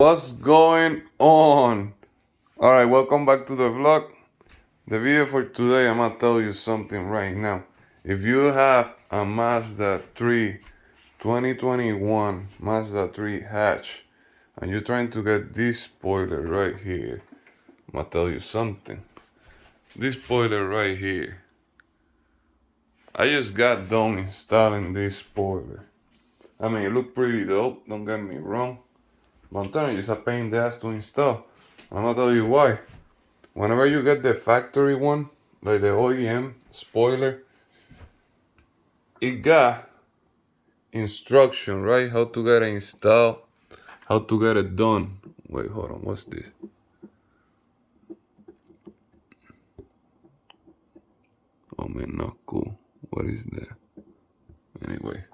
What's going on? Alright, welcome back to the vlog. The video for today, I'm gonna tell you something right now. If you have a Mazda 3 2021 Mazda 3 hatch and you're trying to get this spoiler right here, I'm gonna tell you something. This spoiler right here, I just got done installing this spoiler. I mean, it looked pretty dope, don't get me wrong. But I'm telling you, it's a pain in the ass to install. I'm gonna tell you why. Whenever you get the factory one, like the OEM spoiler, it got instruction, right? How to get it installed, how to get it done. Wait, hold on, what's this? Oh man, not cool. What is that? Anyway,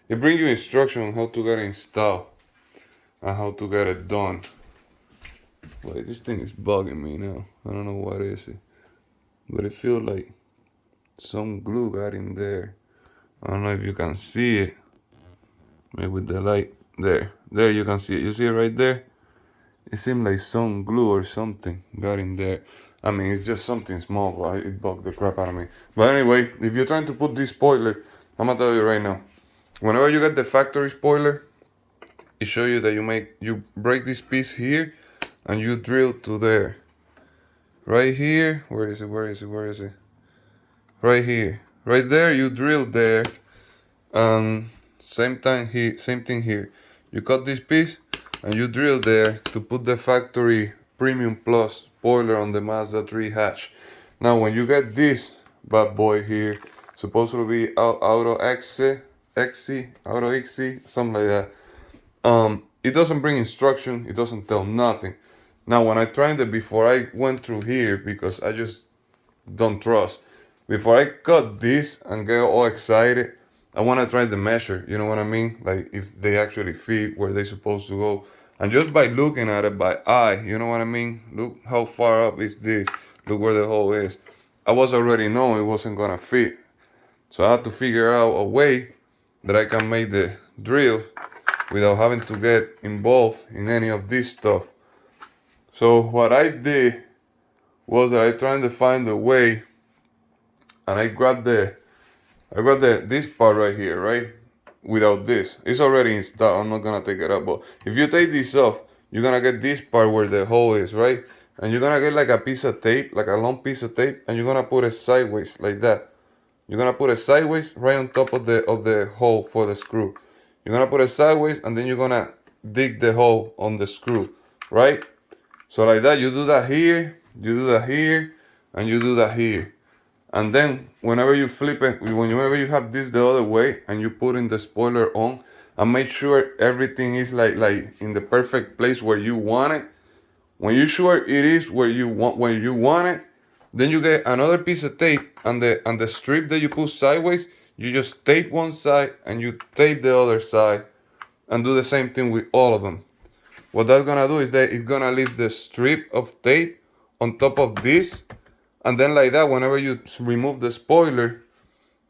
it brings you instruction on how to get it installed and how to get it done. Wait, this thing is bugging me now. I don't know what is it, but it feels like some glue got in there. I don't know if you can see it. Maybe with the light. There you can see it. You see it right there? It seemed like some glue or something got in there. I mean, it's just something small, but it bugged the crap out of me. But anyway, if you're trying to put this spoiler, I'm gonna tell you right now. Whenever you get the factory spoiler, it shows you that you break this piece here and you drill to there. Right here, where is it? Right here. Right there, you drill there. Same thing here. You cut this piece and you drill there to put the factory Premium Plus spoiler on the Mazda 3 hatch. Now when you get this bad boy here, supposed to be Auto XC, something like that. It doesn't bring instruction, it doesn't tell nothing. Now when I tried it before I went through here, because I just don't trust, before I cut this and get all excited, I want to try the measure, you know what I mean? Like if they actually fit where they're supposed to go. And just by looking at it by eye, you know what I mean? Look how far up is this. Look where the hole is. I was already knowing it wasn't gonna fit. So I had to figure out a way that I can make the drill without having to get involved in any of this stuff. So what I did was that I tried to find a way, and I grabbed this part right here, right? Without this. It's already installed. I'm not gonna take it up, but if you take this off, you're gonna get this part where the hole is, right? And you're gonna get like a piece of tape, like a long piece of tape, and you're gonna put it sideways like that. You're gonna put it sideways right on top of the hole for the screw. You're gonna put it sideways and then you're gonna dig the hole on the screw, right? So like that, you do that here, you do that here, and you do that here. And then whenever you flip it, whenever you have this the other way and you put in the spoiler on, and make sure everything is like in the perfect place where you want it. When you're sure it is where you want it, then you get another piece of tape, and the strip that you put sideways, you just tape one side and you tape the other side, and do the same thing with all of them. What that's gonna do is that it's gonna leave the strip of tape on top of this. And then like that, whenever you remove the spoiler,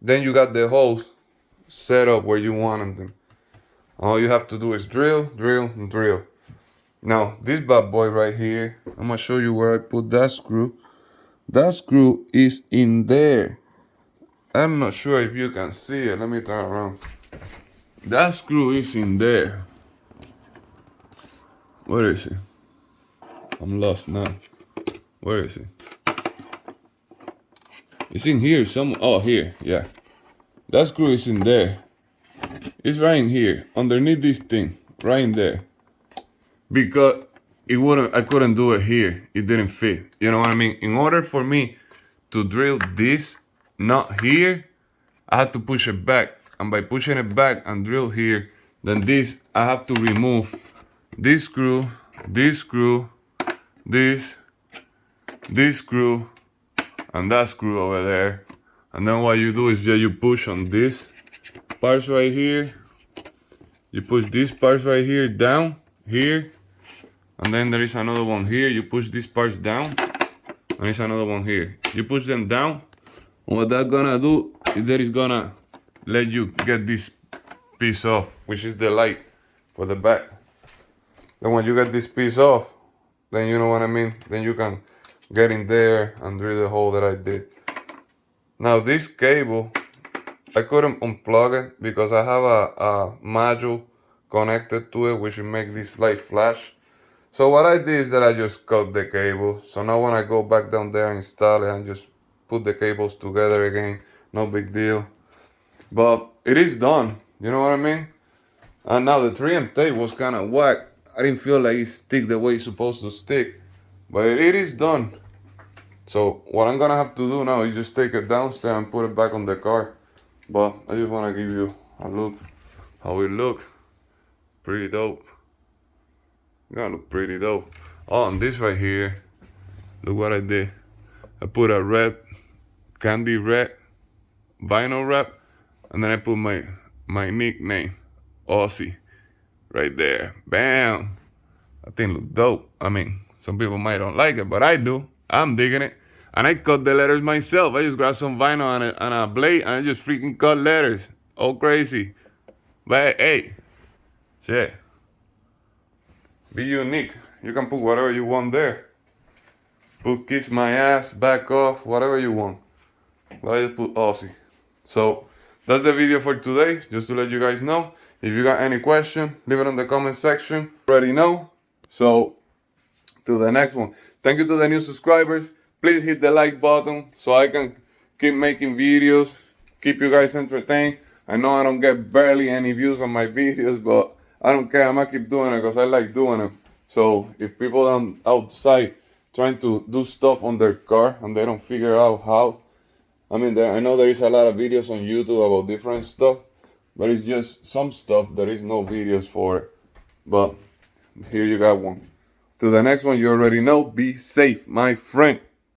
then you got the holes set up where you want them. All you have to do is drill, drill, and drill. Now, this bad boy right here, I'm gonna show you where I put that screw. That screw is in there. I'm not sure if you can see it. Let me turn around. That screw is in there. Where is it? I'm lost now. Where is it? It's in here, here, yeah. That screw is in there. It's right in here, underneath this thing, right in there. Because I couldn't do it here. It didn't fit. You know what I mean? In order for me to drill this nut here, I had to push it back. And by pushing it back and drill here, then this, I have to remove this screw, this screw, this screw, and that screw over there. And then what you do is you push on this parts right here. You push these parts right here down here, and then there is another one here. You push these parts down, and there's another one here. You push them down, and what that's gonna do is that it's gonna let you get this piece off, which is the light for the back. Then when you get this piece off, then you know what I mean, then you can get in there and drill the hole that I did. Now this cable, I couldn't unplug it because I have a module connected to it which will make this light flash. So what I did is that I just cut the cable. So now when I go back down there and install it and just put the cables together again, no big deal. But it is done, you know what I mean? And now the 3M tape was kind of whack. I didn't feel like it stick the way it's supposed to stick, but it is done. So what I'm gonna have to do now is just take it downstairs and put it back on the car. But I just wanna give you a look how it look. Pretty dope. Gonna look pretty dope. Oh, and this right here, look what I did. I put a red, candy red vinyl wrap, and then I put my nickname, Aussie, right there. Bam. That thing look dope. I mean, some people might don't like it, but I do. I'm digging it. And I cut the letters myself. I just grabbed some vinyl and a blade and I just freaking cut letters. All crazy. But hey, shit. Be unique. You can put whatever you want there. Put kiss my ass, back off, whatever you want. But I just put Aussie. So that's the video for today. Just to let you guys know. If you got any question, leave it in the comment section. Already know. So to the next one. Thank you to the new subscribers. Please hit the like button so I can keep making videos, keep you guys entertained. I know I don't get barely any views on my videos, but I don't care. I'm gonna keep doing it because I like doing them. So if people are outside trying to do stuff on their car and they don't figure out how, I mean, I know there is a lot of videos on YouTube about different stuff, but it's just some stuff there is no videos for it. But here you got one. To the next one, you already know. Be safe, my friend.